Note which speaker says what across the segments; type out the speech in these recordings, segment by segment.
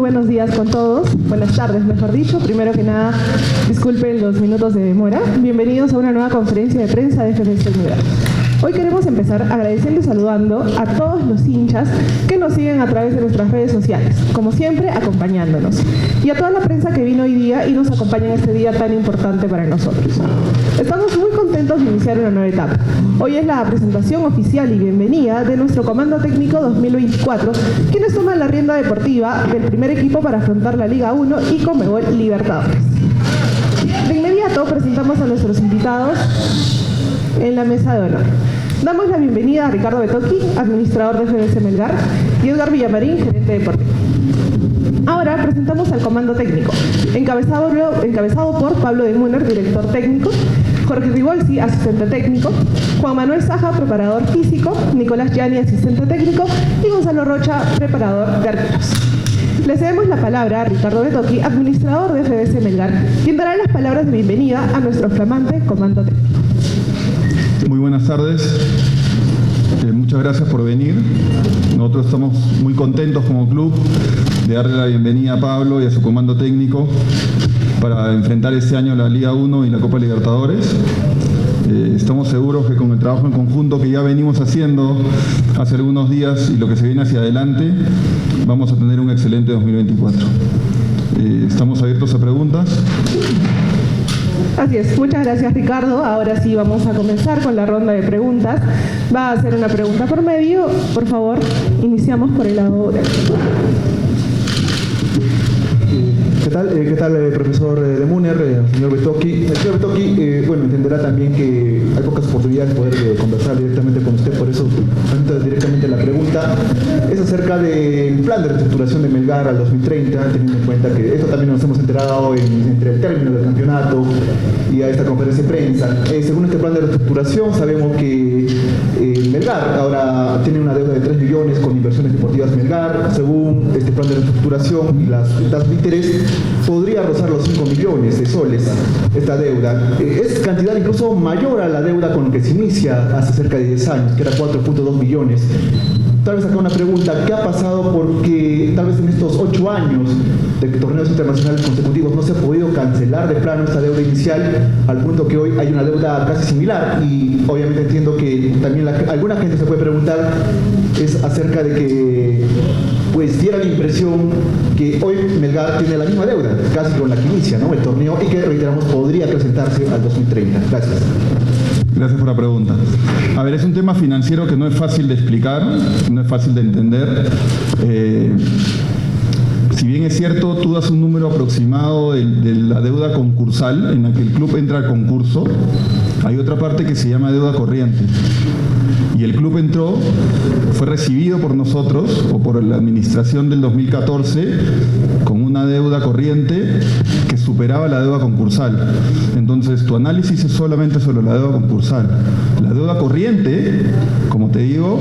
Speaker 1: buenos días con todos. Buenas tardes, mejor dicho. Primero que nada, disculpen los minutos de demora. Bienvenidos a una nueva conferencia de prensa de FDS Melgar. Hoy queremos empezar agradeciendo y saludando a todos los hinchas que nos siguen a través de nuestras redes sociales, como siempre acompañándonos, y a toda la prensa que vino hoy día y nos acompaña en este día tan importante para nosotros. Estamos muy contentos de iniciar una nueva etapa. Hoy es la presentación oficial y bienvenida de nuestro Comando Técnico 2024, quienes toman la rienda deportiva del primer equipo para afrontar la Liga 1 y Conmebol Libertadores. De inmediato presentamos a nuestros invitados en la mesa de honor. Damos la bienvenida a Ricardo Betoqui, administrador de FDS Melgar, y Edgar Villamarín, gerente deportivo. Ahora presentamos al comando técnico, encabezado por Pablo de Muner, director técnico, Jorge Ribolsi, asistente técnico, Juan Manuel Saja, preparador físico, Nicolás Gianni, asistente técnico, y Gonzalo Rocha, preparador de arqueros. Le cedemos la palabra a Ricardo Betoqui, administrador de FDS Melgar, quien dará las palabras de bienvenida a nuestro flamante comando técnico.
Speaker 2: Muy buenas tardes, muchas gracias por venir. Nosotros estamos muy contentos como club de darle la bienvenida a Pablo y a su comando técnico para enfrentar este año la Liga 1 y la Copa Libertadores. Estamos seguros que con el trabajo en conjunto que ya venimos haciendo hace algunos días y lo que se viene hacia adelante, vamos a tener un excelente 2024. Estamos abiertos a preguntas.
Speaker 1: Así es, muchas gracias Ricardo. Ahora sí vamos a comenzar con la ronda de preguntas. Va a hacer una pregunta por medio. Por favor, iniciamos por el lado de...
Speaker 3: ¿Qué tal, profesor de Muner, señor Betoqui? El señor Betoqui, bueno, entenderá también que hay pocas oportunidades de poder conversar directamente con usted, por eso presento directamente la pregunta. Es acerca del plan de reestructuración de Melgar al 2030, teniendo en cuenta que esto también nos hemos enterado entre el término del campeonato y a esta conferencia de prensa. Según este plan de reestructuración, sabemos que Melgar ahora tiene una deuda de 3 millones con inversiones deportivas Melgar. Según este plan de reestructuración y las tasas de interés, podría rozar los 5 millones de soles esta deuda. Es cantidad incluso mayor a la deuda con que se inicia hace cerca de 10 años, que era 4.2 millones. Tal vez acá una pregunta, ¿qué ha pasado porque tal vez en estos 8 años de torneos internacionales consecutivos no se ha podido cancelar de plano esta deuda inicial al punto que hoy hay una deuda casi similar? Y obviamente entiendo que también alguna gente se puede preguntar es acerca de que pues diera la impresión que hoy Melgar tiene la misma deuda, casi con la que inicia, ¿no?, el torneo, y que, reiteramos, podría presentarse al 2030. Gracias.
Speaker 2: Gracias por la pregunta. A ver, es un tema financiero que no es fácil de explicar, no es fácil de entender. Si bien es cierto, tú das un número aproximado de la deuda concursal en la que el club entra al concurso, hay otra parte que se llama deuda corriente. Y el club entró, fue recibido por nosotros o por la administración del 2014 con una deuda corriente que superaba la deuda concursal. Entonces, tu análisis es solamente sobre la deuda concursal. La deuda corriente, como te digo,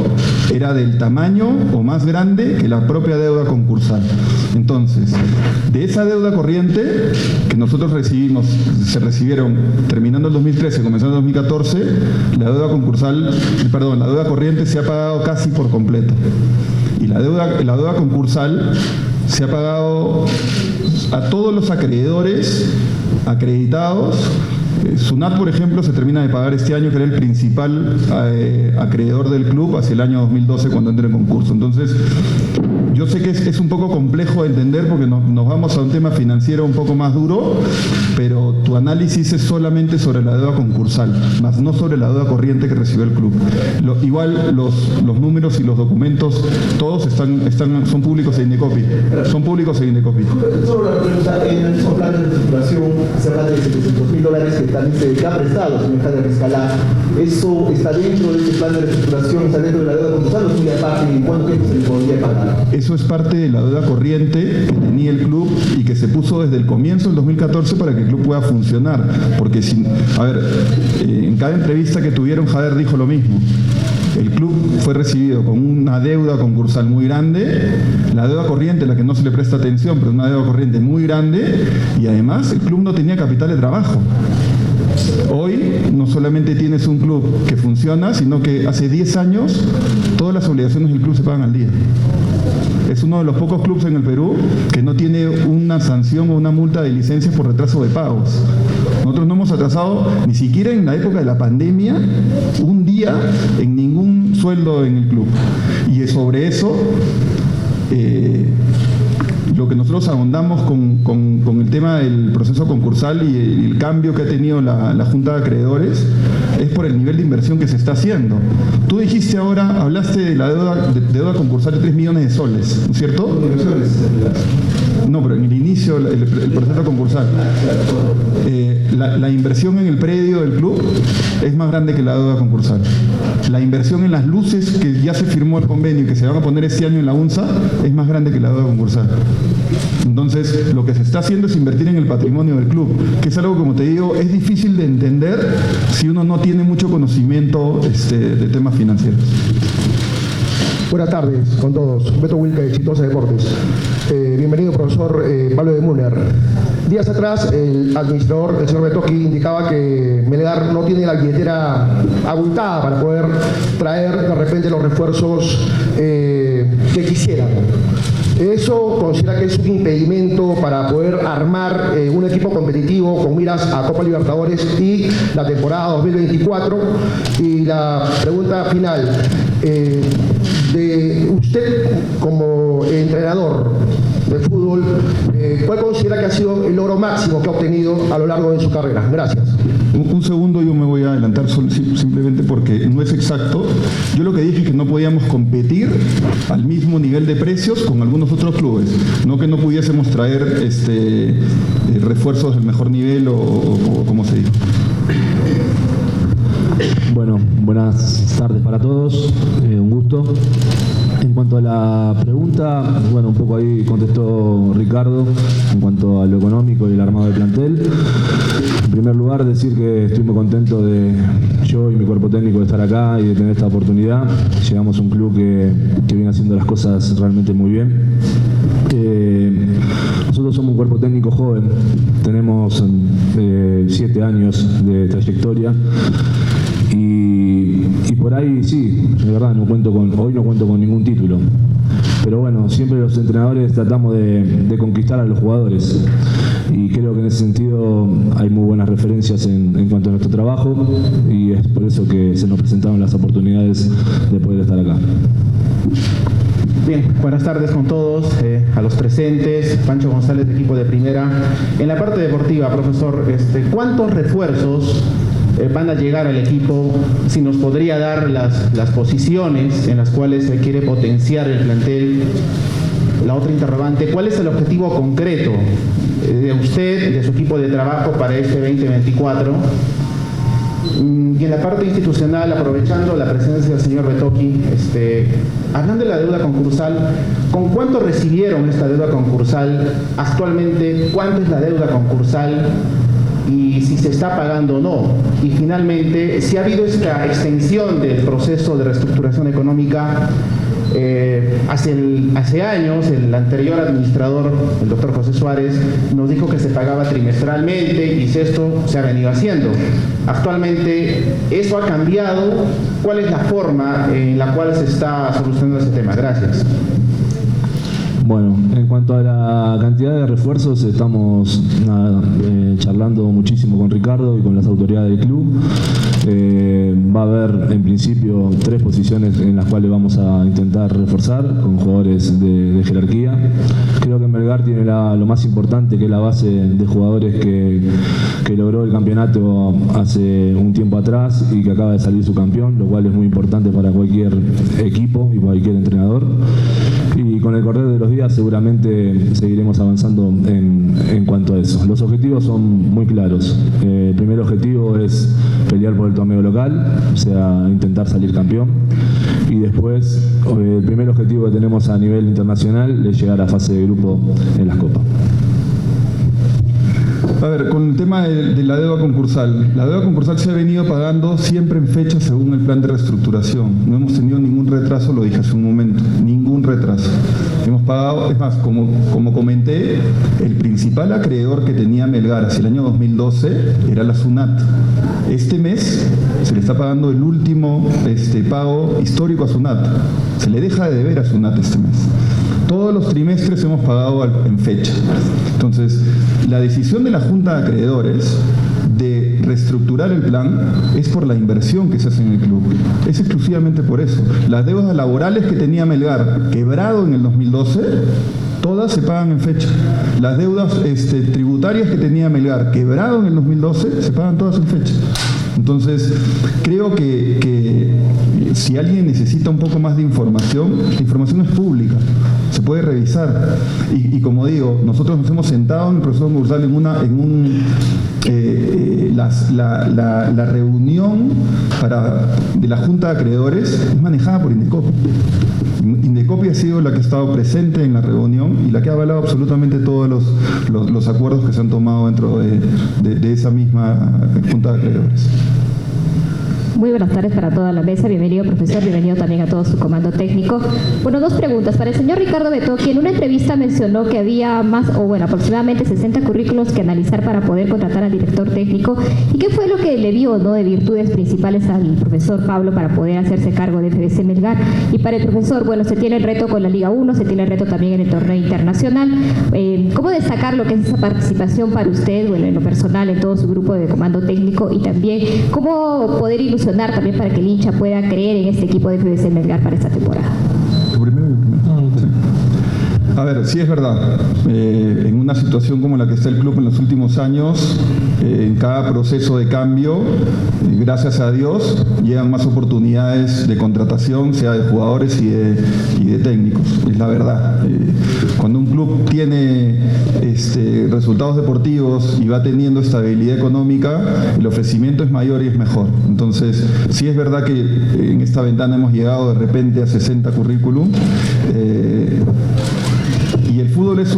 Speaker 2: era del tamaño o más grande que la propia deuda concursal. Entonces, de esa deuda corriente que nosotros recibimos, se recibieron terminando el 2013, comenzando el 2014, la deuda corriente se ha pagado casi por completo. Y la deuda concursal se ha pagado a todos los acreedores acreditados. Sunat, por ejemplo, se termina de pagar este año, que era el principal acreedor del club hacia el año 2012 cuando entra en concurso. Entonces, yo sé que es un poco complejo de entender porque nos vamos a un tema financiero un poco más duro, pero tu análisis es solamente sobre la deuda concursal, más no sobre la deuda corriente que recibió el club. Igual los números y los documentos, todos son públicos en Indecopi. Son públicos en Indecopi.
Speaker 3: Solo la pregunta, en el plan de reestructuración se habla de $700.000 que también se ha prestado, señor Jader Escalá. ¿Eso está dentro de ese plan de reestructuración, está dentro de la deuda concursal o es muy aparte? ¿Y cuánto tiempo se le podría pagar?
Speaker 2: Eso es parte de la deuda corriente que tenía el club y que se puso desde el comienzo del 2014 para que el club pueda funcionar. Porque, en cada entrevista que tuvieron, Jader dijo lo mismo. El club fue recibido con una deuda concursal muy grande, la deuda corriente, la que no se le presta atención, pero una deuda corriente muy grande, y además el club no tenía capital de trabajo. Hoy no solamente tienes un club que funciona, sino que hace 10 años todas las obligaciones del club se pagan al día. Es uno de los pocos clubes en el Perú que no tiene una sanción o una multa de licencias por retraso de pagos. Nosotros no hemos atrasado ni siquiera en la época de la pandemia un día en ningún sueldo en el club. Y sobre eso, lo que nosotros ahondamos con el tema del proceso concursal y el cambio que ha tenido la Junta de Acreedores es por el nivel de inversión que se está haciendo. Tú dijiste ahora, hablaste de la deuda concursal de 3 millones de soles, ¿no es cierto? No, pero en el inicio, el proceso concursal. La inversión en el predio del club es más grande que la deuda concursal. La inversión en las luces, que ya se firmó el convenio y que se van a poner este año en la UNSA, es más grande que la deuda concursal. Entonces, lo que se está haciendo es invertir en el patrimonio del club, que es algo, como te digo, es difícil de entender si uno no tiene mucho conocimiento de temas financieros.
Speaker 4: Buenas tardes con todos. Beto Wilca de Exitosa Deportes. Bienvenido, profesor Pablo de Muner. Días atrás, el administrador, el señor Betoki, indicaba que Melgar no tiene la billetera abultada para poder traer de repente los refuerzos que quisieran. ¿Eso considera que es un impedimento para poder armar un equipo competitivo con miras a Copa Libertadores y la temporada 2024? Y la pregunta final, de usted como entrenador de fútbol, ¿cuál considera que ha sido el logro máximo que ha obtenido a lo largo de su carrera? Gracias.
Speaker 2: Un segundo, yo me voy a adelantar simplemente porque no es exacto. Yo lo que dije es que no podíamos competir al mismo nivel de precios con algunos otros clubes, no que no pudiésemos traer refuerzos del mejor nivel o como se dijo.
Speaker 5: Bueno, buenas tardes para todos, un gusto. En cuanto a la pregunta, bueno, un poco ahí contestó Ricardo en cuanto a lo económico y el armado del plantel. En primer lugar, decir que estoy muy contento de yo y mi cuerpo técnico de estar acá y de tener esta oportunidad. Llegamos a un club que viene haciendo las cosas realmente muy bien. Nosotros somos un cuerpo técnico joven, tenemos 7 años de trayectoria. Y por ahí sí, de verdad, hoy no cuento con ningún título. Pero bueno, siempre los entrenadores tratamos de conquistar a los jugadores. Y creo que en ese sentido hay muy buenas referencias en cuanto a nuestro trabajo. Y es por eso que se nos presentaron las oportunidades de poder estar acá.
Speaker 6: Bien, buenas tardes con todos, a los presentes. Pancho González, de equipo de primera. En la parte deportiva, profesor, ¿cuántos refuerzos van a llegar al equipo? Si nos podría dar las posiciones en las cuales se quiere potenciar el plantel. La otra interrogante, ¿cuál es el objetivo concreto de usted y de su equipo de trabajo para este 2024? Y en la parte institucional, aprovechando la presencia del señor Betoki, hablando de la deuda concursal, ¿con cuánto recibieron esta deuda concursal? Actualmente, ¿cuánto es la deuda concursal? Y si se está pagando o no. Y finalmente, si ha habido esta extensión del proceso de reestructuración económica. Hace años, el anterior administrador, el doctor José Suárez, nos dijo que se pagaba trimestralmente y esto se ha venido haciendo. Actualmente, ¿eso ha cambiado? ¿Cuál es la forma en la cual se está solucionando este tema? Gracias.
Speaker 5: Bueno, en cuanto a la cantidad de refuerzos, estamos charlando muchísimo con Ricardo y con las autoridades del club. Va a haber, en principio, 3 posiciones en las cuales vamos a intentar reforzar con jugadores de jerarquía. Creo que Melgar tiene lo más importante, que es la base de jugadores que logró el campeonato hace un tiempo atrás y que acaba de salir su campeón, lo cual es muy importante para cualquier equipo y cualquier entrenador. Y con el correr de los días seguramente seguiremos avanzando en cuanto a eso. Los objetivos son muy claros. El primer objetivo es pelear por el torneo local, o sea, intentar salir campeón. Y después, el primer objetivo que tenemos a nivel internacional es llegar a fase de grupo en las copas.
Speaker 2: A ver, con el tema de la deuda concursal. La deuda concursal se ha venido pagando siempre en fecha según el plan de reestructuración. No hemos tenido ningún retraso, lo dije hace un momento, ningún ningún retraso. Hemos pagado, es más, como comenté, el principal acreedor que tenía Melgar hacia el año 2012 era la SUNAT. Este mes se le está pagando el último pago histórico a SUNAT. Se le deja de deber a SUNAT este mes. Todos los trimestres hemos pagado en fecha. Entonces, la decisión de la Junta de Acreedores de reestructurar el plan es por la inversión que se hace en el club. Es exclusivamente por eso. Las deudas laborales que tenía Melgar, quebrado en el 2012, todas se pagan en fecha. Las deudas tributarias que tenía Melgar, quebrado en el 2012, se pagan todas en fecha. Entonces, creo que si alguien necesita un poco más de información, la información es pública, se puede revisar. Y como digo, nosotros nos hemos sentado en el profesor Concursal la reunión de la Junta de Acreedores es manejada por Indecopi. Indecopi ha sido la que ha estado presente en la reunión y la que ha avalado absolutamente todos los acuerdos que se han tomado dentro de esa misma Junta de Acreedores.
Speaker 7: Muy buenas tardes para toda la mesa. Bienvenido, profesor. Bienvenido también a todo su comando técnico. Bueno, dos preguntas. Para el señor Ricardo Betocchi, en una entrevista mencionó que había aproximadamente 60 currículos que analizar para poder contratar al director técnico. ¿Y qué fue lo que le vio, de virtudes principales al profesor Pablo para poder hacerse cargo de FBC Melgar? Y para el profesor, se tiene el reto con la Liga 1, se tiene el reto también en el torneo internacional. ¿Cómo destacar lo que es esa participación para usted, en lo personal, en todo su grupo de comando técnico? Y también, ¿cómo poder ilusionar también para que el hincha pueda creer en este equipo de FBC Melgar para esta temporada?
Speaker 2: A ver, sí es verdad, en una situación como la que está el club en los últimos años, en cada proceso de cambio, gracias a Dios, llegan más oportunidades de contratación, sea de jugadores y de técnicos, es la verdad. Cuando un club tiene resultados deportivos y va teniendo estabilidad económica, el ofrecimiento es mayor y es mejor. Entonces, sí es verdad que en esta ventana hemos llegado de repente a 60 currículum. Y el fútbol es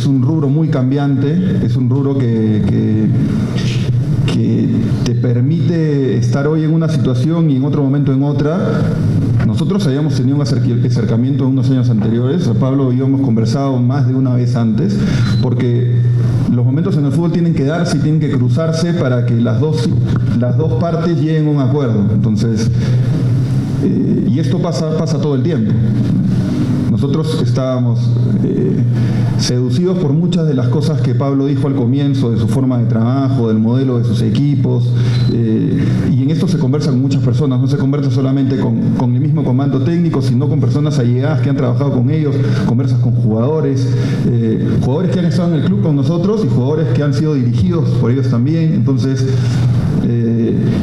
Speaker 2: un rubro muy cambiante, es un rubro que te permite estar hoy en una situación y en otro momento en otra. Nosotros habíamos tenido un acercamiento en unos años anteriores, Pablo y yo hemos conversado más de una vez antes, porque los momentos en el fútbol tienen que darse y tienen que cruzarse para que las dos partes lleguen a un acuerdo. Entonces, y esto pasa todo el tiempo. Nosotros estábamos seducidos por muchas de las cosas que Pablo dijo al comienzo, de su forma de trabajo, del modelo de sus equipos, y en esto se conversa con muchas personas, no se conversa solamente con el mismo comando técnico, sino con personas allegadas que han trabajado con ellos, conversas con jugadores que han estado en el club con nosotros y jugadores que han sido dirigidos por ellos también. Entonces,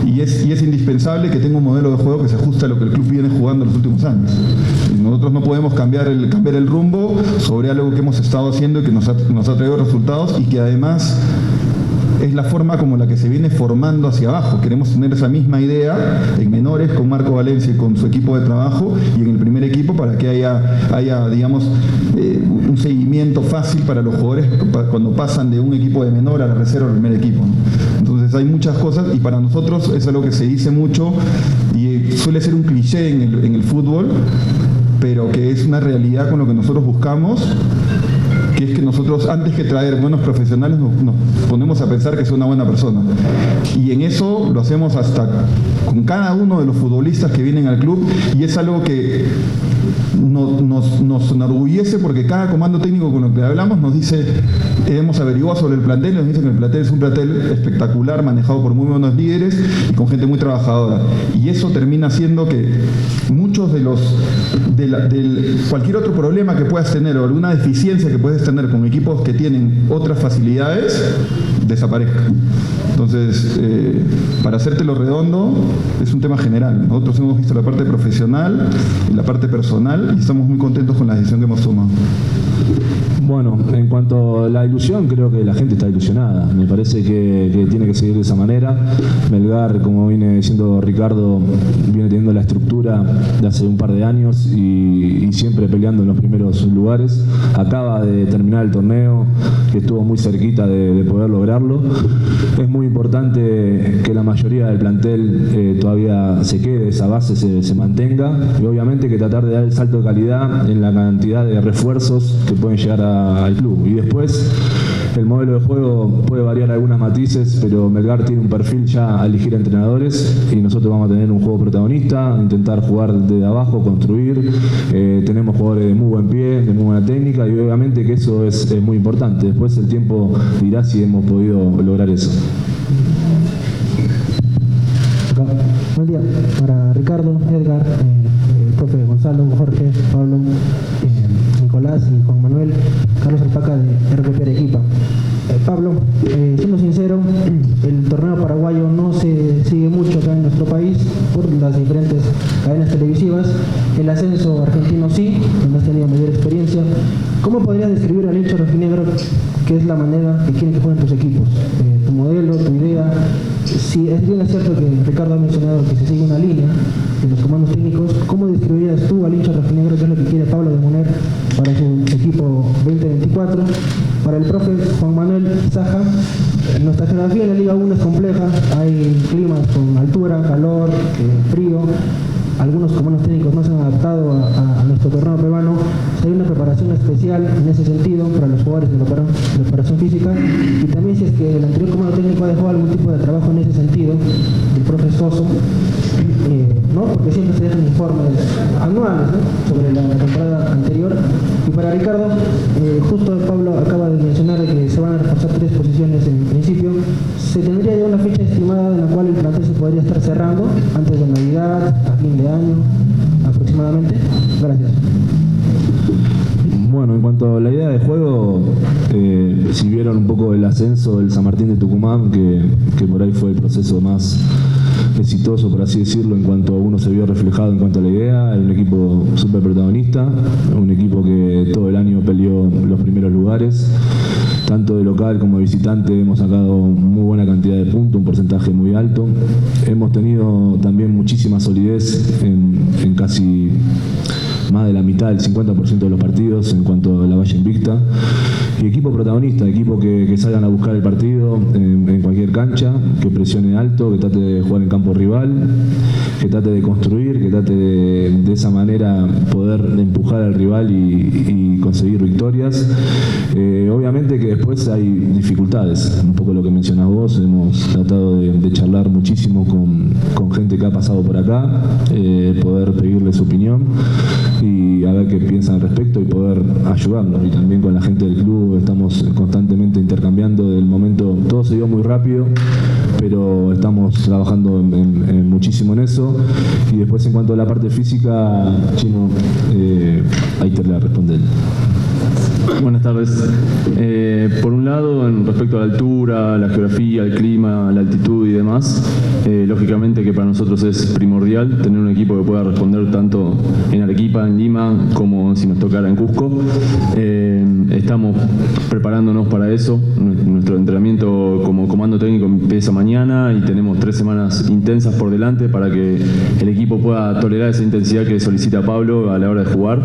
Speaker 2: y es indispensable que tenga un modelo de juego que se ajuste a lo que el club viene jugando en los últimos años. Y nosotros no podemos cambiar el rumbo sobre algo que hemos estado haciendo y que nos ha traído resultados, y que además es la forma como la que se viene formando hacia abajo. Queremos tener esa misma idea en menores con Marco Valencia y con su equipo de trabajo, y en el primer equipo para que haya digamos, un seguimiento fácil para los jugadores cuando pasan de un equipo de menor a la reserva al primer equipo, ¿no? Entonces hay muchas cosas, y para nosotros es algo que se dice mucho y suele ser un cliché en el fútbol, pero que es una realidad con lo que nosotros buscamos, que es que nosotros, antes que traer buenos profesionales, nos ponemos a pensar que es una buena persona. Y en eso lo hacemos hasta con cada uno de los futbolistas que vienen al club, y es algo que nos enorgullece, porque cada comando técnico con el que hablamos nos dice, hemos averiguado sobre el plantel, nos dicen que el plantel es un plantel espectacular, manejado por muy buenos líderes y con gente muy trabajadora. Y eso termina haciendo que muchos de cualquier otro problema que puedas tener o alguna deficiencia que puedes tener con equipos que tienen otras facilidades, desaparezca. Entonces, para hacértelo redondo, es un tema general. Nosotros hemos visto la parte profesional y la parte personal, y estamos muy contentos con la decisión que hemos tomado.
Speaker 5: Bueno, en cuanto a la ilusión, creo que la gente está ilusionada. Me parece que tiene que seguir de esa manera. Melgar, como viene diciendo Ricardo, viene teniendo la estructura de hace un par de años y siempre peleando en los primeros lugares. Acaba de terminar el torneo, que estuvo muy cerquita de poder lograrlo. Es muy importante que la mayoría del plantel todavía se quede, esa base se mantenga, y obviamente que tratar de dar el salto de calidad en la cantidad de refuerzos que pueden llegar al club. Y después el modelo de juego puede variar algunos matices, pero Melgar tiene un perfil ya a elegir entrenadores y nosotros vamos a tener un juego protagonista, intentar jugar desde abajo, construir. Tenemos jugadores de muy buen pie, de muy buena técnica, y obviamente que eso es muy importante. Después el tiempo dirá si hemos podido lograr eso.
Speaker 8: Buen día para Ricardo, Edgar, profe Gonzalo, Jorge, Pablo, Nicolás y Juan Manuel, Carlos Alpaca de RPP Arequipa. Pablo, siendo sincero, el torneo paraguayo no se sigue mucho acá en nuestro país por las diferentes cadenas televisivas. El ascenso argentino sí, donde has tenido mayor experiencia. ¿Cómo podrías describir al hincha rojinegro qué es la manera que quieren que jueguen tus equipos? Tu modelo, tu idea. Si es bien cierto que Ricardo ha mencionado que se sigue una línea de los comandos técnicos, ¿cómo describirías tú al hincha rojinegro qué es lo que quiere Pablo de Muner para su equipo 2024? Para el profe Juan Manuel Saja, nuestra geografía en la Liga 1 es compleja, hay climas con altura, calor, frío. Algunos comandos técnicos no se han adaptado a nuestro torneo peruano. Hay una preparación especial en ese sentido para los jugadores de la preparación física, y también si es que el anterior comando técnico ha dejado algún tipo de trabajo en ese sentido, el profe Soso, ¿no? Porque siempre se dejan informes anuales, ¿no?, sobre la temporada anterior. Y para Ricardo, justo Pablo acaba de mencionar que se van a reforzar 3 posiciones en principio. ¿Se tendría ya una fecha estimada en la cual el plantel se podría estar cerrando antes de Navidad, a fin de año aproximadamente? Gracias.
Speaker 5: Bueno, en cuanto a la idea de juego, si vieron un poco el ascenso del San Martín de Tucumán, que por ahí fue el proceso más exitoso, por así decirlo, en cuanto a uno se vio reflejado en cuanto a la idea. Es un equipo súper protagonista, un equipo que todo el año peleó los primeros lugares, tanto de local como de visitante. Hemos sacado muy buena cantidad de puntos, un porcentaje muy alto. Hemos tenido también muchísima solidez en casi más de la mitad, el 50% de los partidos en cuanto a la valla invicta. Y equipo protagonista, equipo que salgan a buscar el partido en cualquier cancha, que presione alto, que trate de jugar en campo rival, que trate de construir, que trate de esa manera poder empujar al rival y conseguir victorias. Obviamente que después hay dificultades, un poco lo que mencionás vos. Hemos tratado de charlar muchísimo con gente que ha pasado por acá, poder pedirle su opinión y a ver qué piensan al respecto y poder ayudarlos. Y también con la gente del club estamos constantemente intercambiando. Del momento, todo se dio muy rápido, pero estamos trabajando muchísimo en eso. Y después, en cuanto a la parte física, Chino, ahí te voy a responder.
Speaker 9: Buenas tardes. Por un lado, en respecto a la altura, la geografía, el clima, la altitud y demás, lógicamente que para nosotros es primordial tener un equipo que pueda responder tanto en Arequipa, en Lima, como si nos tocara en Cusco. Estamos preparándonos para eso. Nuestro entrenamiento como comando técnico empieza mañana y tenemos 3 semanas intensas por delante para que el equipo pueda tolerar esa intensidad que solicita Pablo a la hora de jugar,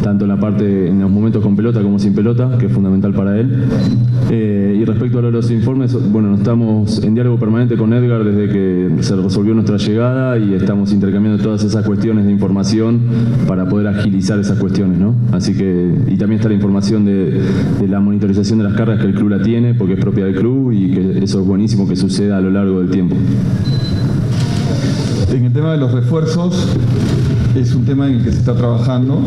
Speaker 9: tanto en los momentos con pelota como sin pelota, que es fundamental para él. Y respecto a los informes, bueno, estamos en diálogo permanente con Edgar desde que se resolvió nuestra llegada y estamos intercambiando todas esas cuestiones de información para poder agilizar esas cuestiones, ¿no? Así que, y también está la información de la monitorización de las cargas, que el club la tiene porque es propia del club, y que eso es buenísimo que suceda a lo largo del tiempo.
Speaker 2: En el tema de los refuerzos, es un tema en el que se está trabajando.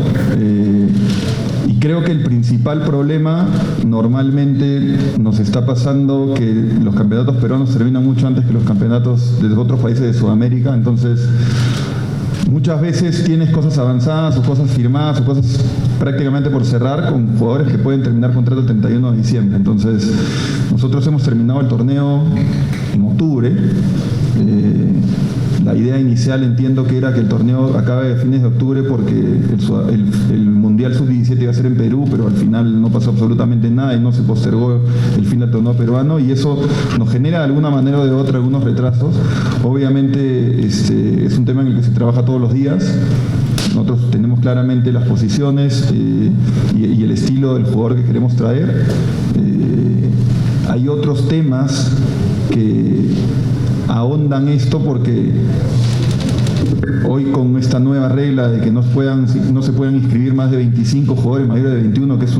Speaker 2: Y creo que el principal problema normalmente nos está pasando que los campeonatos peruanos terminan mucho antes que los campeonatos de otros países de Sudamérica. Entonces, muchas veces tienes cosas avanzadas o cosas firmadas o cosas prácticamente por cerrar con jugadores que pueden terminar contrato el 31 de diciembre. Entonces, nosotros hemos terminado el torneo en octubre. La idea inicial entiendo que era que el torneo acabe a fines de octubre porque el Mundial Sub-17 iba a ser en Perú, pero al final no pasó absolutamente nada y no se postergó el fin del torneo peruano, y eso nos genera de alguna manera o de otra algunos retrasos. Obviamente es un tema en el que se trabaja todos los días. Nosotros tenemos claramente las posiciones y el estilo del jugador que queremos traer. Hay otros temas que ahondan esto porque hoy con esta nueva regla de que no se puedan inscribir más de 25 jugadores mayores de 21, que es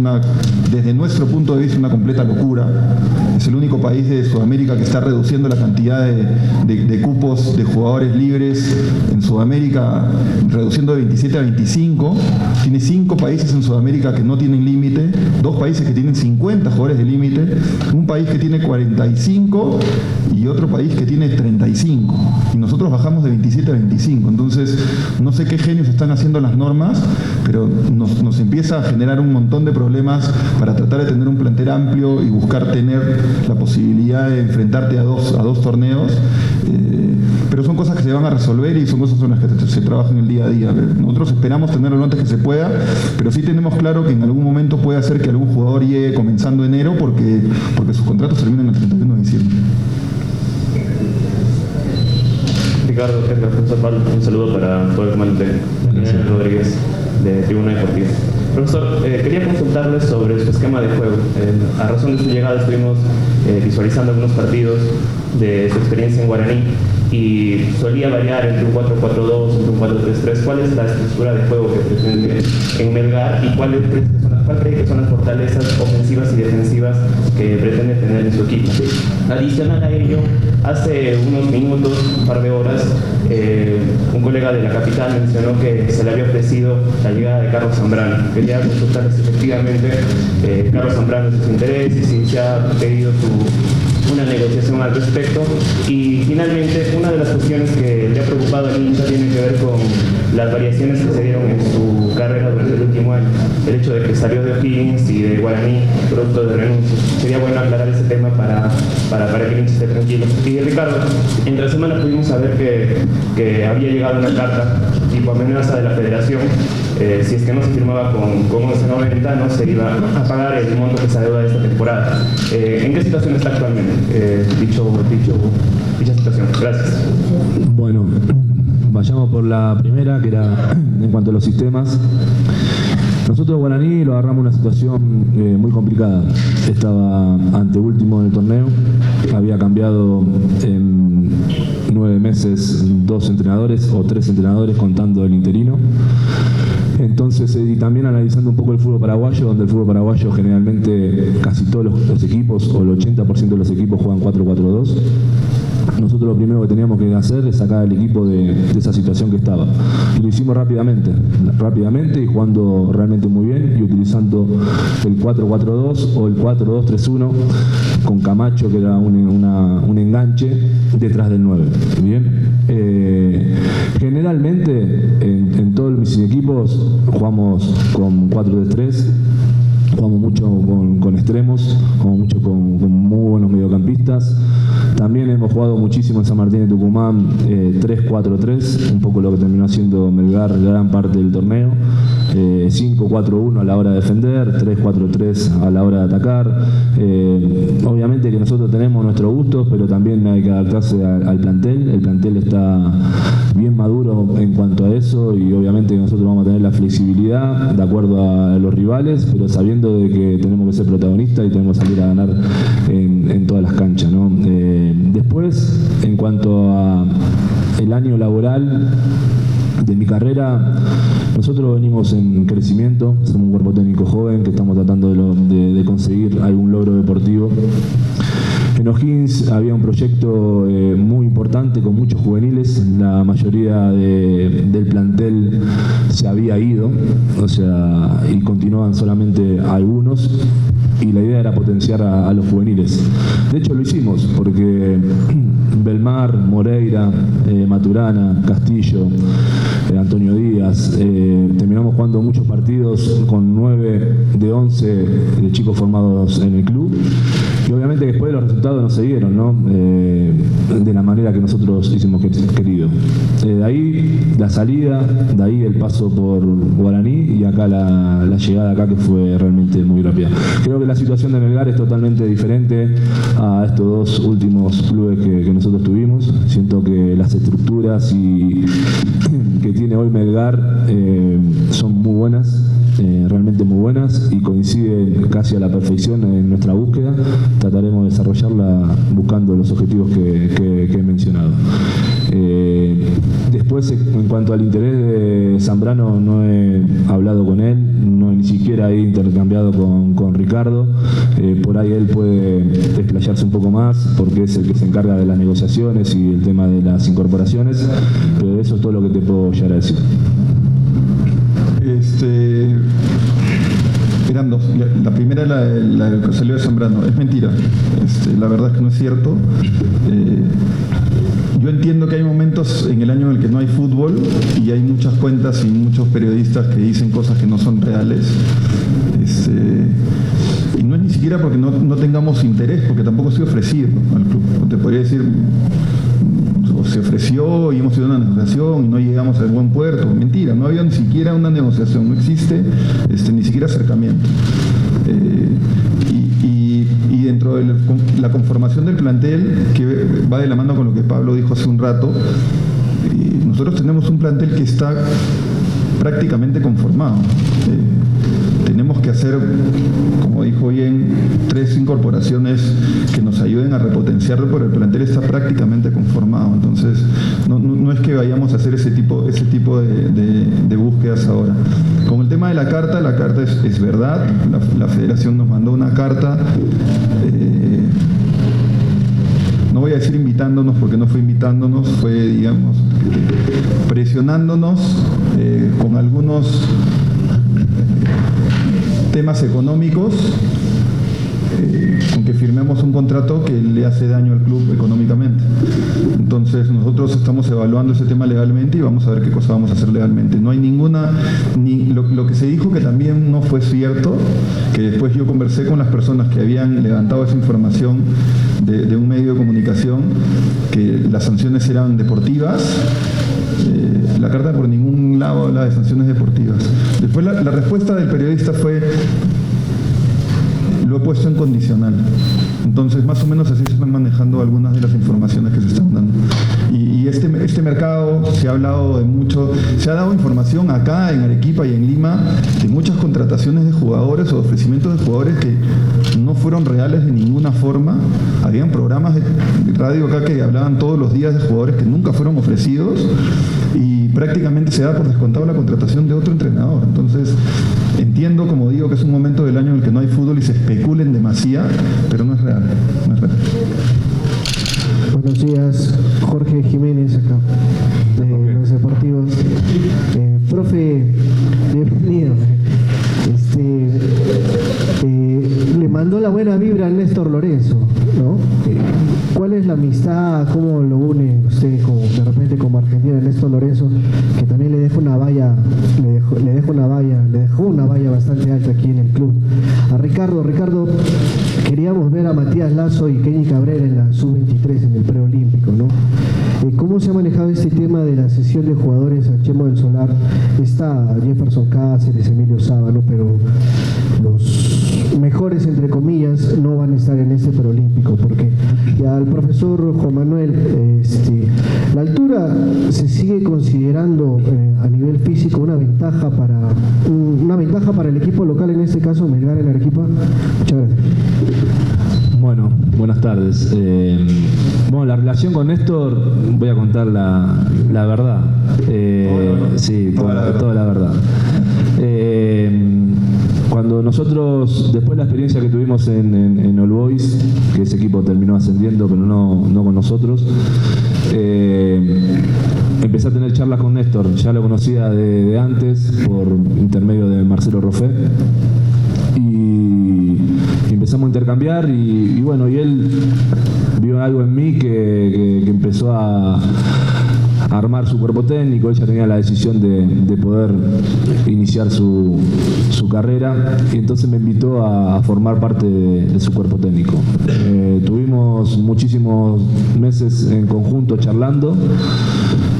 Speaker 2: desde nuestro punto de vista una completa locura. Es el único país de Sudamérica que está reduciendo la cantidad de cupos de jugadores libres en Sudamérica, reduciendo de 27 a 25. Tiene 5 países en Sudamérica que no tienen límite, 2 países que tienen 50 jugadores de límite, un país que tiene 45 y otro país que tiene 35. Y nosotros bajamos de 27 a 25. Entonces, no sé qué genios están haciendo las normas, pero nos empieza a generar un montón de problemas para tratar de tener un plantel amplio y buscar tener la posibilidad de enfrentarte a dos torneos. Pero son cosas que se van a resolver y son cosas en las que se trabaja en el día a día. Nosotros esperamos tenerlo lo antes que se pueda, pero sí tenemos claro que en algún momento puede hacer que algún jugador llegue comenzando enero porque sus contratos terminan el 31 de diciembre.
Speaker 10: Ricardo, profesor Pablo, un saludo para todo el comando técnico. Daniel Rodríguez, de Tribuna Deportiva. Profesor, quería consultarle sobre su esquema de juego. A razón de su llegada estuvimos visualizando algunos partidos de su experiencia en Guaraní y solía variar entre un 4-4-2, entre un 4-3-3. ¿Cuál es la estructura de juego que pretende en Melgar y cuál cree que son las fortalezas ofensivas y defensivas que pretende tener en su equipo? Adicional a ello, hace unos minutos, un par de horas, un colega de la capital mencionó que se le había ofrecido la llegada de Carlos Zambrano. Quería consultarles si efectivamente Carlos Zambrano es de su interés y si se ha pedido una negociación al respecto. Y finalmente, una de las cuestiones que le ha preocupado al hincha tiene que ver con las variaciones que se dieron en su carrera durante el último año. El hecho de que salió de O'Higgins y de Guaraní producto de renuncias. Sería bueno aclarar ese tema para que el hincha esté tranquilo. Y Ricardo, entre la semana pudimos saber que había llegado una carta tipo amenaza de la federación. Si es que no se firmaba con 11.90, no se iba a pagar el monto que se adeuda de esta temporada. ¿En qué situación está actualmente dicha situación? Gracias.
Speaker 5: Bueno, vayamos por la primera, que era en cuanto a los sistemas. Nosotros Guaraní lo agarramos una situación muy complicada. Estaba anteúltimo en el torneo, había cambiado en 9 meses 2 entrenadores o 3 entrenadores contando el interino. Entonces, y también analizando un poco el fútbol paraguayo, donde el fútbol paraguayo generalmente casi todos los equipos o el 80% de los equipos juegan 4-4-2. Nosotros lo primero que teníamos que hacer es sacar al equipo de esa situación que estaba. Y lo hicimos rápidamente y jugando realmente muy bien y utilizando el 4-4-2 o el 4-2-3-1 con Camacho, que era un enganche detrás del 9. Bien. Generalmente en todos mis equipos jugamos con 4-3-3. Jugamos mucho con extremos, jugamos mucho con muy buenos mediocampistas. También hemos jugado muchísimo en San Martín de Tucumán 3-4-3, un poco lo que terminó haciendo Melgar gran parte del torneo. 5-4-1 a la hora de defender, 3-4-3 a la hora de atacar. Obviamente que nosotros tenemos nuestros gustos, pero también hay que adaptarse al plantel. El plantel está bien maduro en cuanto a eso y obviamente que nosotros vamos a tener la flexibilidad de acuerdo a los rivales, pero sabiendo de que tenemos que ser protagonistas y tenemos que salir a ganar en todas las canchas, ¿no? Después, en cuanto a el año laboral de mi carrera, nosotros venimos en crecimiento, somos un cuerpo técnico joven que estamos tratando de conseguir algún logro deportivo. En O'Higgins había un proyecto muy importante con muchos juveniles, la mayoría del plantel se había ido, o sea, y continuaban solamente algunos. y la idea era potenciar a los juveniles. De hecho lo hicimos, porque Belmar, Moreira, Maturana, Castillo, Antonio Díaz, terminamos jugando muchos partidos con 9 de 11 de chicos formados en el club, y obviamente después los resultados no se dieron, ¿no? De la manera que nosotros hicimos querido. De ahí la salida, de ahí el paso por Guaraní, y acá la llegada acá, que fue realmente muy rápida. Creo que la situación de Melgar es totalmente diferente a estos dos últimos clubes que nosotros tuvimos. Siento que las estructuras que tiene hoy Melgar son muy buenas, realmente muy buenas, y coinciden casi a la perfección en nuestra búsqueda. Trataremos de desarrollarla buscando los objetivos que he mencionado. Después, en cuanto al interés de Zambrano, no he hablado con él, ni siquiera he intercambiado con Ricardo. Por ahí él puede desplayarse un poco más, porque es el que se encarga de las negociaciones y el tema de las incorporaciones, pero eso es todo lo que te puedo llegar a decir.
Speaker 2: Eran dos. La primera, la que salió de Zambrano, es mentira. La verdad es que no es cierto. Yo entiendo que hay momentos en el año en el que no hay fútbol y hay muchas cuentas y muchos periodistas que dicen cosas que no son reales. Y no es ni siquiera porque no tengamos interés, porque tampoco se ha ofrecido al club. Te podría decir, se ofreció y hemos ido a una negociación y no llegamos al buen puerto. Mentira, no había ni siquiera una negociación, no existe ni siquiera acercamiento. Y dentro de la conformación del plantel, que va de la mano con lo que Pablo dijo hace un rato, nosotros tenemos un plantel que está prácticamente conformado. Tenemos que hacer, como dijo bien, 3 incorporaciones que nos ayuden a repotenciarlo, pero el plantel está prácticamente conformado. Entonces, no es que vayamos a hacer ese tipo de búsquedas ahora. Con el tema de la carta es verdad, la federación nos mandó una carta, no voy a decir invitándonos, porque no fue invitándonos, fue, digamos, presionándonos con algunos temas económicos, con que firmemos un contrato que le hace daño al club económicamente. Entonces nosotros estamos evaluando ese tema legalmente y vamos a ver qué cosa vamos a hacer legalmente. No hay ninguna, lo que se dijo, que también no fue cierto, que después yo conversé con las personas que habían levantado esa información de un medio de comunicación, que las sanciones eran deportivas. La carta por ningún lado habla de sanciones deportivas. Después la respuesta del periodista fue: lo he puesto en condicional. Entonces, más o menos así se están manejando algunas de las informaciones que se están dando. Y este mercado se ha hablado de mucho, se ha dado información acá en Arequipa y en Lima de muchas contrataciones de jugadores o ofrecimientos de jugadores que no fueron reales de ninguna forma. Habían programas de radio acá que hablaban todos los días de jugadores que nunca fueron ofrecidos, y prácticamente se da por descontado la contratación de otro entrenador. Entonces, entiendo, como digo, que es un momento del año en el que no hay fútbol y se especula en demasía, pero no es real, no es real.
Speaker 8: Buenos días, Jorge Jiménez acá, de los deportivos. Profe, bienvenido. Le mandó la buena vibra a Néstor Lorenzo, ¿no? ¿Cuál es la amistad? ¿Cómo lo une usted de repente como argentino, Néstor Lorenzo, que también le dejó una valla bastante alta aquí en el club? A Ricardo, queríamos ver a Matías Lazo y Kenny Cabrera en la sub-23 en el preolímpico, ¿no? ¿Cómo se ha manejado este tema de la sesión de jugadores a Chemo del Solar? Está Jefferson Cáceres, Emilio Sábano, pero los mejores, entre comillas, no van a estar en ese preolímpico, porque ya al profesor Juan Manuel, la altura se sigue considerando a nivel físico una ventaja para el equipo local, en este caso Melgar en Arequipa. Muchas gracias.
Speaker 5: Bueno, buenas tardes. Bueno, la relación con Néstor, voy a contar la verdad. Sí, toda la verdad. Cuando nosotros, después de la experiencia que tuvimos en All Boys, que ese equipo terminó ascendiendo, pero no con nosotros, empecé a tener charlas con Néstor. Ya lo conocía de antes por intermedio de Marcelo Roffé, y intercambiar y bueno, y él vio algo en mí que empezó a armar su cuerpo técnico. Ella tenía la decisión de poder iniciar su carrera y entonces me invitó a formar parte de su cuerpo técnico. Tuvimos muchísimos meses en conjunto charlando.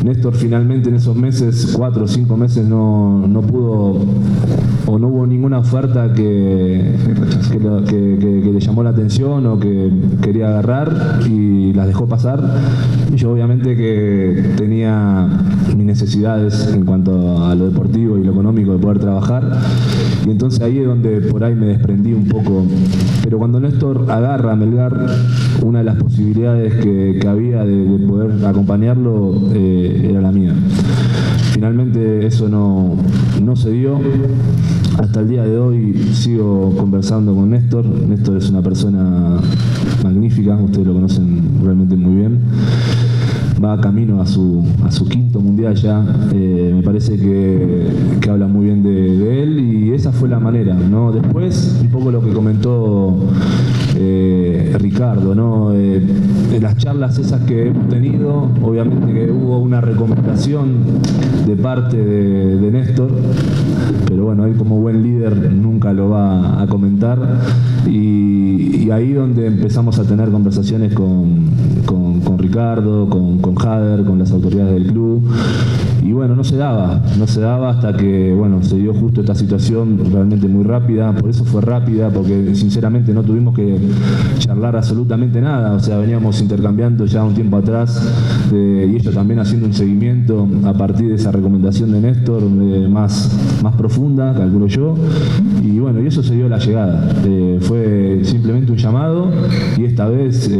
Speaker 5: Néstor finalmente en esos meses, 4 o 5 meses, no pudo o no hubo ninguna oferta que le llamó la atención o que quería agarrar y las dejó pasar. Y yo obviamente que tenía mis necesidades en cuanto a lo deportivo y lo económico de poder trabajar y entonces ahí es donde por ahí me desprendí un poco. Pero cuando Néstor agarra a Melgar, una de las posibilidades que había de poder acompañarlo era la mía. Finalmente eso no se dio. Hasta el día de hoy sigo conversando con Néstor. Néstor es una persona magnífica, ustedes lo conocen realmente muy bien. Va camino a su 5º mundial ya. Me parece que habla muy bien de él y esa fue la manera, ¿no? Después, un poco lo que comentó Ricardo, ¿no? En las charlas esas que hemos tenido, obviamente que hubo una recomendación de parte de Néstor, pero bueno, él como buen líder nunca lo va a comentar y ahí donde empezamos a tener conversaciones con Ricardo, con Jader, con las autoridades del club y bueno, no se daba hasta que bueno, se dio justo esta situación realmente muy rápida. Por eso fue rápida, porque sinceramente no tuvimos que charlar absolutamente nada, o sea, veníamos intercambiando ya un tiempo atrás y ellos también haciendo un seguimiento a partir de esa recomendación de Néstor más profunda, calculo yo, y bueno, y eso se dio la llegada. Fue simplemente un llamado y esta vez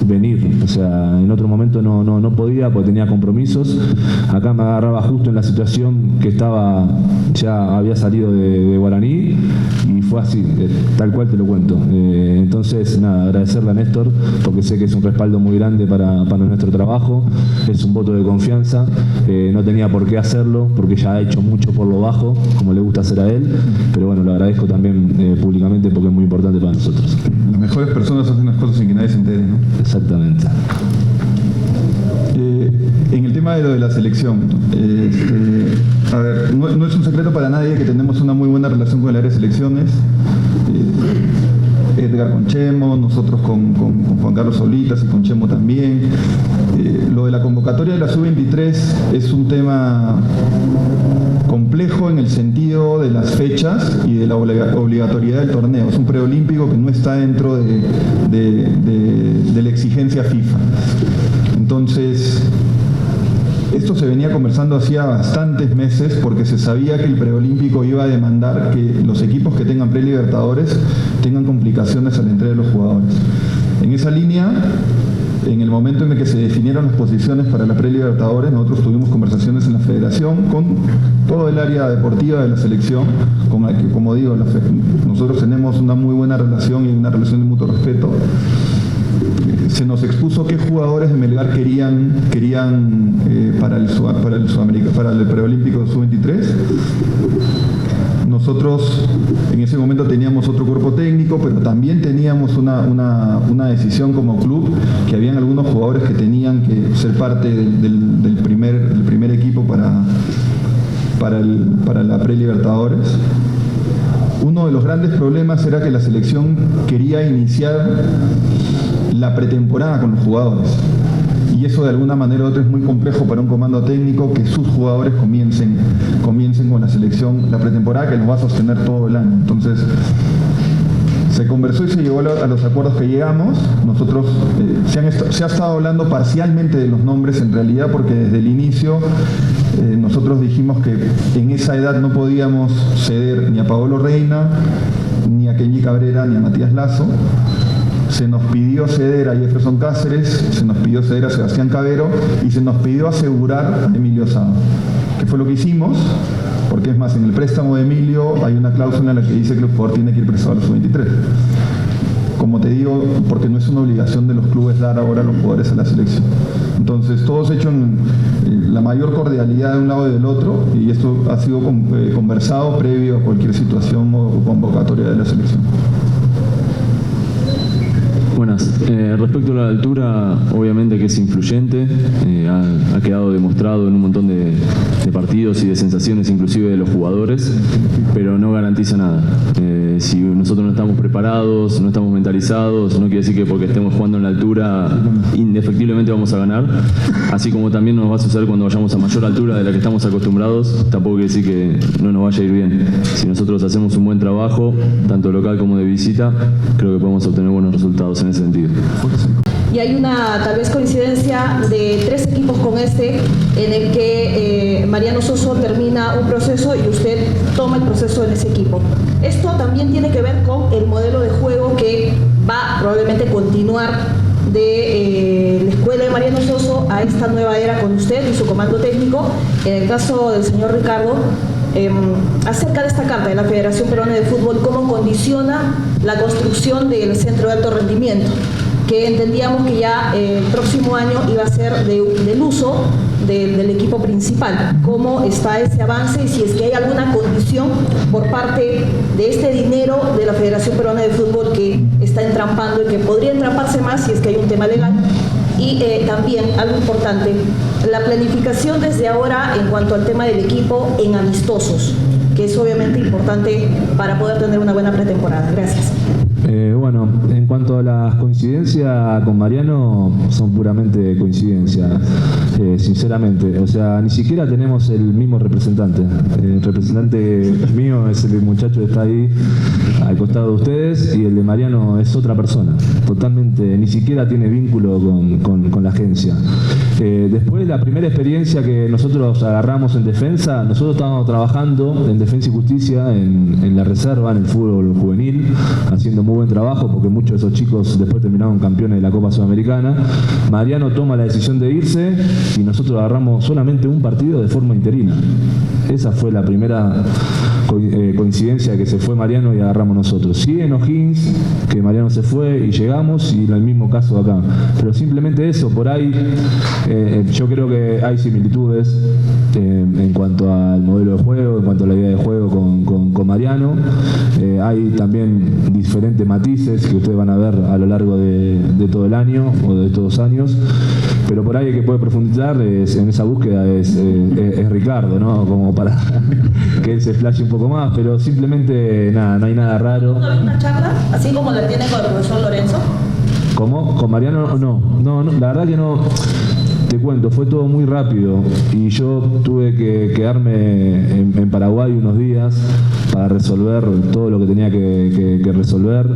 Speaker 5: venir, o sea, en otro momento no podía porque tenía compromisos. Acá me agarraba justo en la situación que ya había salido de Guaraní y fue así, tal cual te lo cuento. Entonces, nada, agradecerle a Néstor porque sé que es un respaldo muy grande para nuestro trabajo, es un voto de confianza, no tenía por qué hacerlo porque ya ha hecho mucho por lo bajo, como le gusta hacer a él, pero bueno, lo agradezco también públicamente porque es muy importante para nosotros.
Speaker 2: Las mejores personas hacen las cosas sin que nadie se entere, ¿no?
Speaker 5: Exactamente.
Speaker 2: En el tema de lo de la selección, a ver, no es un secreto para nadie que tenemos una muy buena relación con el área de selecciones. Edgar con Chemo, nosotros con Juan Carlos Solitas y con Chemo también. Lo de la convocatoria de la Sub-23 es un tema complejo en el sentido de las fechas y de la obligatoriedad del torneo. Es un preolímpico que no está dentro de la exigencia FIFA. Entonces, esto se venía conversando hacía bastantes meses porque se sabía que el preolímpico iba a demandar que los equipos que tengan prelibertadores tengan complicaciones a la entrega de los jugadores. En esa línea, en el momento en el que se definieron las posiciones para la prelibertadores, nosotros tuvimos conversaciones en la federación con todo el área deportiva de la selección, con la que, como digo, nosotros tenemos una muy buena relación y una relación de mutuo respeto. Se nos expuso qué jugadores de Melgar querían para el preolímpico sub-23. Nosotros en ese momento teníamos otro cuerpo técnico, pero también teníamos una decisión como club que habían algunos jugadores que tenían que ser parte del primer equipo para la prelibertadores. Uno de los grandes problemas era que la selección quería iniciar la pretemporada con los jugadores. Y eso de alguna manera u otra es muy complejo para un comando técnico que sus jugadores comiencen con la selección, la pretemporada que nos va a sostener todo el año. Entonces, se conversó y se llegó a los acuerdos que llegamos. Nosotros se ha estado hablando parcialmente de los nombres en realidad porque desde el inicio nosotros dijimos que en esa edad no podíamos ceder ni a Paolo Reina, ni a Kenji Cabrera, ni a Matías Lazo. Se nos pidió ceder a Jefferson Cáceres, se nos pidió ceder a Sebastián Cabero y se nos pidió asegurar a Emilio Sado, que fue lo que hicimos, porque es más, en el préstamo de Emilio hay una cláusula en la que dice que el jugador tiene que ir prestado a los sub-23. Como te digo, porque no es una obligación de los clubes dar ahora a los jugadores a la selección. Entonces, todos hecho en la mayor cordialidad de un lado y del otro, y esto ha sido conversado previo a cualquier situación o convocatoria de la selección.
Speaker 9: Buenas. Respecto a la altura, obviamente que es influyente, ha quedado demostrado en un montón de partidos y de sensaciones inclusive de los jugadores, pero no garantiza nada. Si nosotros no estamos preparados, no estamos mentalizados, no quiere decir que porque estemos jugando en la altura indefectiblemente vamos a ganar, así como también nos va a suceder cuando vayamos a mayor altura de la que estamos acostumbrados, tampoco quiere decir que no nos vaya a ir bien. Si nosotros hacemos un buen trabajo, tanto local como de visita, creo que podemos obtener buenos resultados en ese sentido.
Speaker 11: Y hay una tal vez coincidencia de 3 equipos con este, en el que Mariano Soso termina un proceso y usted toma el proceso en ese equipo. Esto también tiene que ver con el modelo de juego que va probablemente continuar de la escuela de Mariano Soso a esta nueva era con usted y su comando técnico. En el caso del señor Ricardo, acerca de esta carta de la Federación Peruana de Fútbol, ¿cómo condiciona la construcción del centro de alto rendimiento? Que entendíamos que ya el próximo año iba a ser del uso del equipo principal. ¿Cómo está ese avance y si es que hay alguna condición por parte de este dinero de la Federación Peruana de Fútbol que está entrampando y que podría entramparse más si es que hay un tema legal? Y también, algo importante, la planificación desde ahora en cuanto al tema del equipo en amistosos, que es obviamente importante para poder tener una buena pretemporada. Gracias.
Speaker 5: Bueno, en cuanto a las coincidencias con Mariano, son puramente coincidencias, sinceramente. O sea, ni siquiera tenemos el mismo representante. El representante mío es el muchacho que está ahí al costado de ustedes y el de Mariano es otra persona, totalmente, ni siquiera tiene vínculo con la agencia. Después, la primera experiencia que nosotros agarramos en defensa, nosotros estábamos trabajando en Defensa y Justicia en la reserva, en el fútbol juvenil, haciendo muy buen trabajo porque muchos de esos chicos después terminaron campeones de la Copa Sudamericana. Mariano toma la decisión de irse y nosotros agarramos solamente un partido de forma interina. Esa fue la primera coincidencia que se fue Mariano y agarramos nosotros. Sí, en O'Higgins, que Mariano se fue y llegamos, y el mismo caso acá. Pero simplemente eso, por ahí yo creo que hay similitudes en cuanto al modelo de juego, en cuanto a la idea de juego con Mariano. Hay también diferentes matices que ustedes van a ver a lo largo de todo el año o de estos 2 años. Pero por ahí el que puede profundizar en esa búsqueda es Ricardo, ¿no? Como para que él se flashe un poco más, pero simplemente nada, no hay nada raro.
Speaker 11: ¿No hay una charla, así como la tiene con el profesor Lorenzo?
Speaker 5: ¿Cómo? ¿Con Mariano? No, la verdad que no. Te cuento, fue todo muy rápido y yo tuve que quedarme en Paraguay unos días para resolver todo lo que tenía que resolver.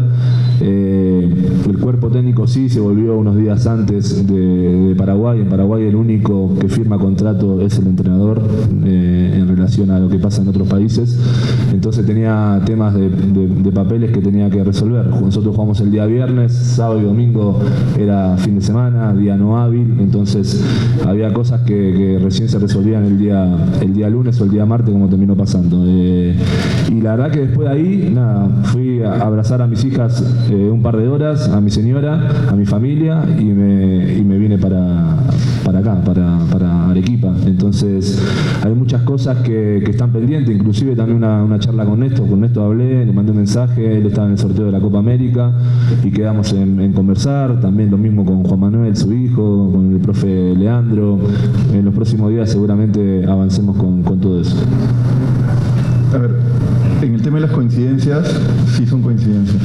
Speaker 5: El cuerpo técnico sí se volvió unos días antes de Paraguay. En Paraguay el único que firma contrato es el entrenador en relación a lo que pasa en otros países. Entonces tenía temas de papeles que tenía que resolver. Nosotros jugamos el día viernes, sábado y domingo era fin de semana, día no hábil, entonces había cosas que recién se resolvían el día lunes o el día martes, como terminó pasando. Y la verdad que después de ahí, nada, fui a abrazar a mis hijas un par de horas, a mi señora, a mi familia, y me vine para acá, para Arequipa. Entonces hay muchas cosas que están pendientes, inclusive también una charla con Néstor hablé, le mandé un mensaje, él estaba en el sorteo de la Copa América y quedamos en conversar, también lo mismo con Juan Manuel, su hijo, con el profe Leandro. En los próximos días seguramente avancemos con todo eso.
Speaker 2: A ver, en el tema de las coincidencias, sí son coincidencias.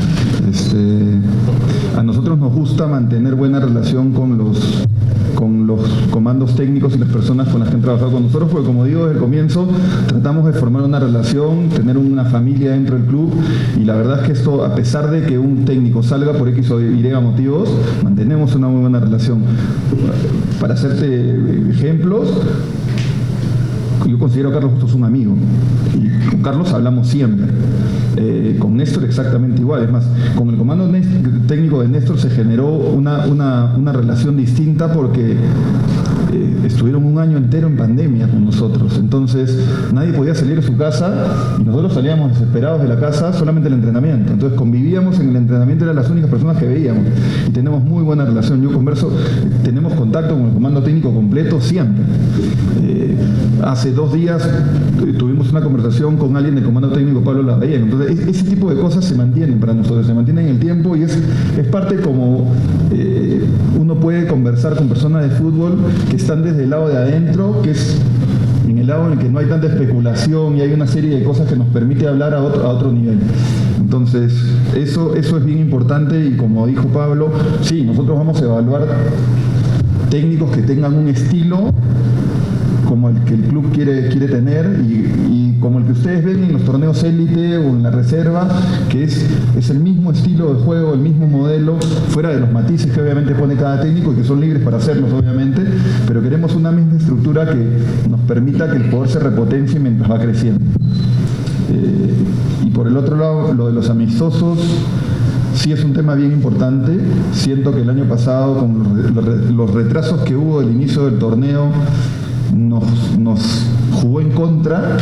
Speaker 2: A nosotros nos gusta mantener buena relación con los comandos técnicos y las personas con las que han trabajado con nosotros, porque como digo, desde el comienzo tratamos de formar una relación, tener una familia dentro del club, y la verdad es que esto, a pesar de que un técnico salga por X o Y motivos, mantenemos una muy buena relación. Para hacerte ejemplos, yo considero a Carlos Bustos un amigo y con Carlos hablamos siempre. Con Néstor exactamente igual. Es más, con el comando técnico de Néstor se generó una relación distinta porque estuvieron un año entero en pandemia con nosotros. Entonces nadie podía salir de su casa y nosotros salíamos desesperados de la casa solamente el entrenamiento. Entonces convivíamos en el entrenamiento, eran las únicas personas que veíamos y tenemos muy buena relación. Yo converso, tenemos contacto con el comando técnico completo siempre. hace 2 días tuvimos una conversación con alguien del comando técnico, Pablo Lavallén. Entonces, ese tipo de cosas se mantienen para nosotros, se mantienen en el tiempo y es parte como uno puede conversar con personas de fútbol que están desde el lado de adentro, que es en el lado en el que no hay tanta especulación y hay una serie de cosas que nos permite hablar a otro nivel. Entonces, eso es bien importante y como dijo Pablo, sí, nosotros vamos a evaluar técnicos que tengan un estilo como el que el club quiere tener y como el que ustedes ven en los torneos élite o en la reserva, que es el mismo estilo de juego, el mismo modelo, fuera de los matices que obviamente pone cada técnico y que son libres para hacerlos obviamente, pero queremos una misma estructura que nos permita que el jugador se repotencie mientras va creciendo. Y por el otro lado, lo de los amistosos, sí es un tema bien importante. Siento que el año pasado, con los retrasos que hubo del inicio del torneo, nos jugó en contra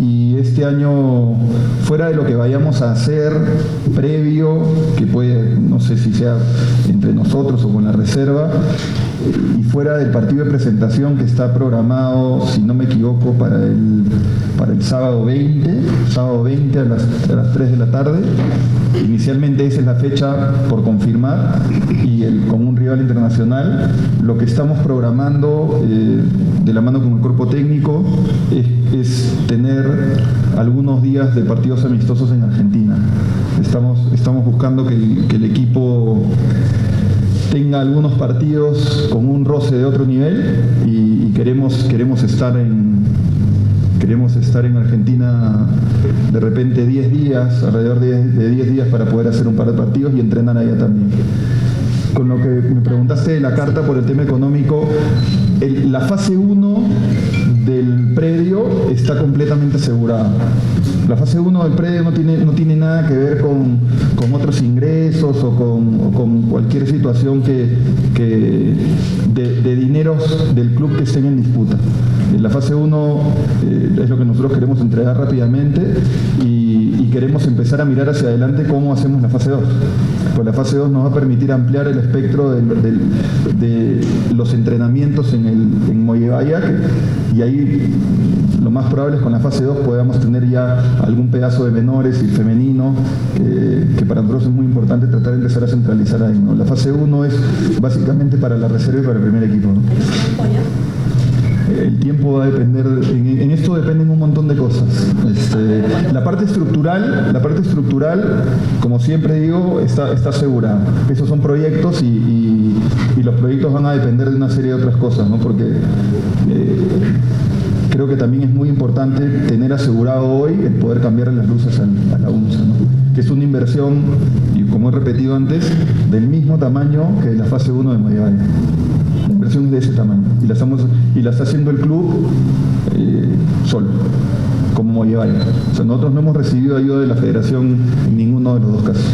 Speaker 2: y este año, fuera de lo que vayamos a hacer previo, que puede, no sé si sea entre nosotros o con la reserva, y fuera del partido de presentación que está programado, si no me equivoco, para el sábado 20 a las 3 de la tarde. Inicialmente esa es la fecha por confirmar y con un rival internacional. Lo que estamos programando de la mano con el cuerpo técnico es tener algunos días de partidos amistosos en Argentina. Estamos buscando que el equipo tenga algunos partidos con un roce de otro nivel y queremos estar en Argentina de repente 10 días, alrededor de 10 días para poder hacer un par de partidos y entrenar allá también. Con lo que me preguntaste de la carta por el tema económico, la fase 1 del predio está completamente asegurada. La fase 1 del predio no tiene nada que ver con otros ingresos o con cualquier situación de dineros del club que estén en disputa. La fase 1 es lo que nosotros queremos entregar rápidamente y queremos empezar a mirar hacia adelante cómo hacemos la fase 2. Pues la fase 2 nos va a permitir ampliar el espectro de los entrenamientos en Mollevaya y ahí lo más probable es que con la fase 2 podamos tener ya algún pedazo de menores y femenino, que para nosotros es muy importante tratar de empezar a centralizar ahí, ¿no? La fase 1 es básicamente para la reserva y para el primer equipo, ¿no? El tiempo va a depender, en esto dependen un montón de cosas. La parte estructural, como siempre digo, está asegurada. Esos son proyectos y los proyectos van a depender de una serie de otras cosas, ¿no? Porque creo que también es muy importante tener asegurado hoy el poder cambiar las luces a la UNSA, ¿no? Que es una inversión, y como he repetido antes, del mismo tamaño que la fase 1 de Mollevaya. La inversión es de ese tamaño y la está haciendo el club solo, como Mollevaya. O sea, nosotros no hemos recibido ayuda de la federación en ninguno de los dos casos.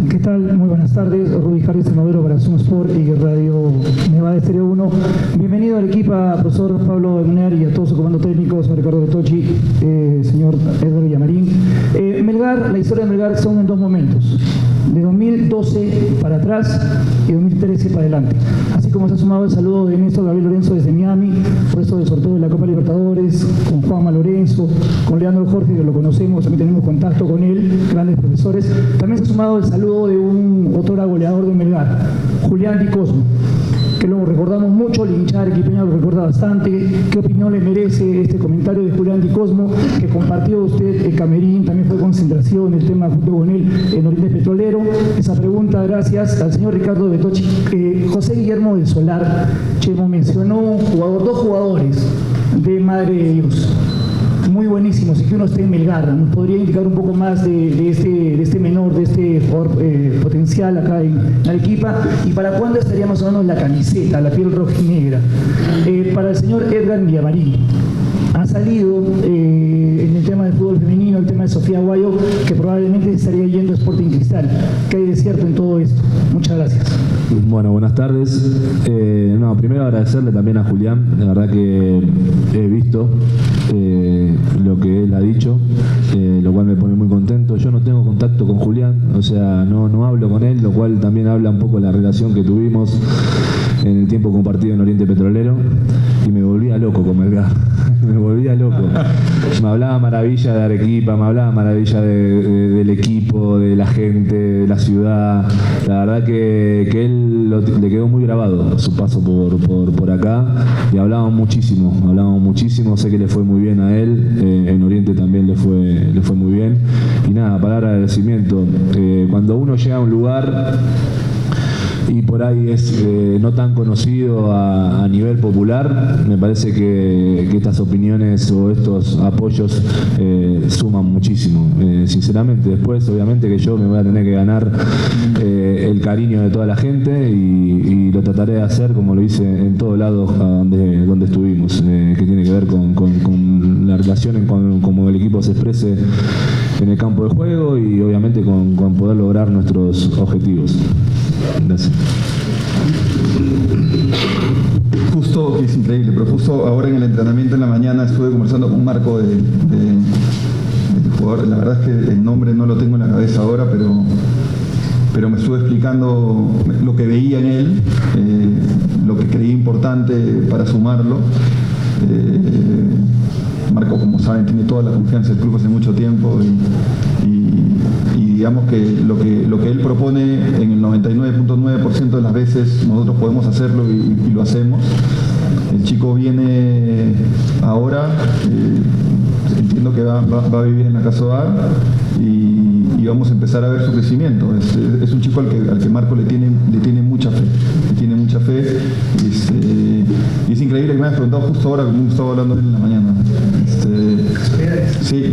Speaker 12: ¿Qué tal? Muy buenas tardes. Rudy Harris, senador para Zoom Sport y Radio Nevada Estéreo 1. Bienvenido al equipo, profesor Pablo de Muner y a todo su comando técnico, señor Ricardo Betocchi, señor Edgar Villamarín. Melgar, la historia de Melgar son en 2 momentos, de 2012 para atrás y 2013 para adelante. Así como se ha sumado el saludo de Néstor Gabriel Lorenzo desde Miami, por eso del sorteo de la Copa Libertadores, con Juanma Lorenzo, con Leandro Jorge, que lo conocemos, también tenemos contacto con él, grandes profesores. También se ha sumado el saludo de un otro goleador de Melgar, Julián Di Cosmo, que lo recordamos mucho, la hinchada arequipeña lo recuerda bastante. ¿Qué opinión le merece este comentario de Julián Di Cosmo, que compartió usted el camerín, también fue concentración, el tema junto con él en Oriente Petrolero? Esa pregunta, gracias al señor Ricardo Betocchi. José Guillermo del Solar, Chemo, mencionó un jugador, 2 jugadores de Madre de Dios, muy buenísimos, y que uno esté en Melgar. ¿Nos podría indicar un poco más de este menor, de este jugador potencial acá en Arequipa? ¿Y para cuándo estaría más o menos la camiseta, la piel roja y negra? Para el señor Edgar Villamarín, ha salido en el tema del fútbol femenino, el tema de Sofía Guayo, que probablemente estaría yendo a Sporting Cristal. ¿Qué hay de cierto en todo esto? Muchas gracias.
Speaker 5: Bueno, buenas tardes. Primero agradecerle también a Julián, la verdad que he visto lo que él ha dicho, lo cual me pone muy contento. Yo no tengo contacto con Julián, o sea, no hablo con él, lo cual también habla un poco de la relación que tuvimos en el tiempo compartido en Oriente Petrolero, y me volví volvía loco con Melgar. Me volvía loco. Me hablaba maravilla de Arequipa, me hablaba maravilla del equipo, de la gente, de la ciudad. La verdad que él le quedó muy grabado su paso por acá y hablábamos muchísimo. Sé que le fue muy bien a él, en Oriente también le fue muy bien. Y nada, palabra de agradecimiento. Cuando uno llega a un lugar y por ahí es no tan conocido a nivel popular, me parece que estas opiniones o estos apoyos suman muchísimo, sinceramente. Después, obviamente, que yo me voy a tener que ganar el cariño de toda la gente y lo trataré de hacer como lo hice en todos lados donde estuvimos, que tiene que ver con la relación, con cómo el equipo se exprese en el campo de juego y obviamente con poder lograr nuestros objetivos. Gracias.
Speaker 2: Justo, que es increíble, pero justo ahora en el entrenamiento en la mañana estuve conversando con Marco del jugador. La verdad es que el nombre no lo tengo en la cabeza ahora, pero me estuve explicando lo que veía en él, lo que creía importante para sumarlo. Marco, como saben, tiene toda la confianza del club hace mucho tiempo y digamos que lo que él propone en el 99.9% de las veces nosotros podemos hacerlo y lo hacemos. El chico viene ahora, entiendo que va a vivir en la Casa Hogar y vamos a empezar a ver su crecimiento. Es un chico al que Marco le tiene mucha fe, y es increíble que me hayas preguntado justo ahora, como estaba hablando en la mañana. Sí,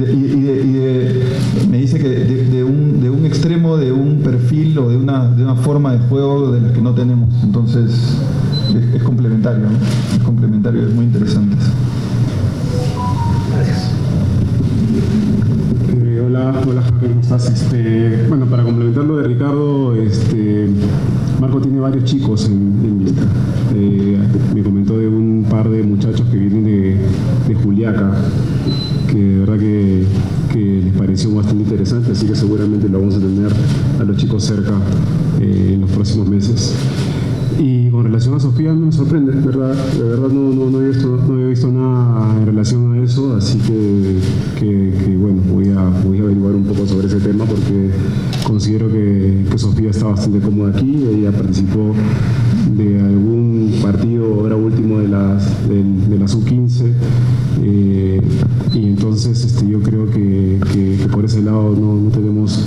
Speaker 2: me dice que de un extremo, de un perfil o de una forma de juego de las que no tenemos. Entonces es complementario, ¿no? Es complementario, es muy interesante.
Speaker 13: Gracias. Hola Javier, ¿cómo estás? Bueno, para complementar lo de Ricardo, Marco tiene varios chicos en vista. Me comentó de un par de muchachos que vienen de Juliaca, que de verdad que les pareció bastante interesante, así que seguramente lo vamos a tener a los chicos cerca en los próximos meses. Y con relación a Sofía no me sorprende, ¿verdad? De verdad no había visto nada en relación a eso, así que bueno, voy a averiguar un poco sobre ese tema porque considero que Sofía está bastante cómoda aquí. Ella participó de algún partido ahora último de la sub-15 y entonces yo creo que por ese lado no tenemos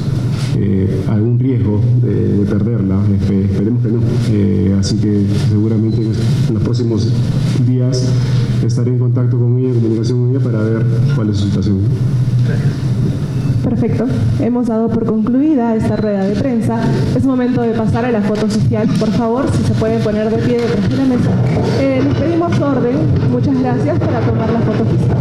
Speaker 13: algún riesgo de perderla. Esperemos que no. Así que seguramente en los próximos días estaré en contacto con ella, en comunicación con ella para ver cuál es su situación.
Speaker 1: Perfecto. Hemos dado por concluida esta rueda de prensa. Es momento de pasar a la foto social. Por favor, si se pueden poner de pie detrás de la mesa. Les pedimos orden. Muchas gracias para tomar la foto oficial.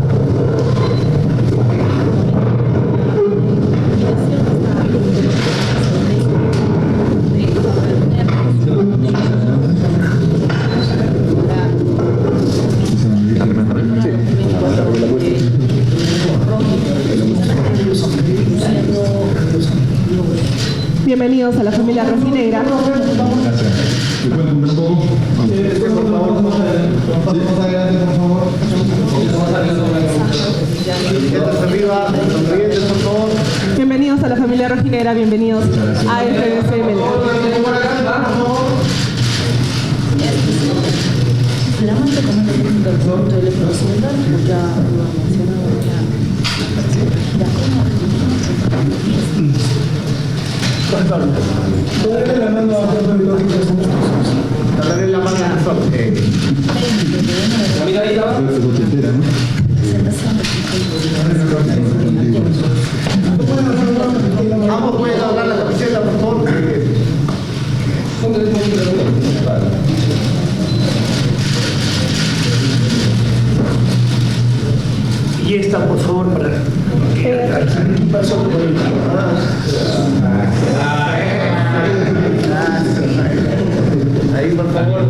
Speaker 1: Bienvenidos a la familia rojinegra.
Speaker 2: Gracias. ¿Me pueden comer un poco?
Speaker 1: Bienvenidos a la familia rojinegra, bienvenidos a FBC Melgar.
Speaker 14: Solamente como el técnico del producto del presidente, ya lo mencionado
Speaker 12: Darle la mano a
Speaker 6: Darle la mano a Ambos pueden hablar la camiseta, por favor.
Speaker 12: Y esta, por favor, para que pasó por el
Speaker 6: Ahí, por favor.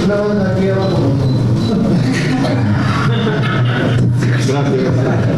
Speaker 12: una banda aquí abajo.
Speaker 15: Gracias.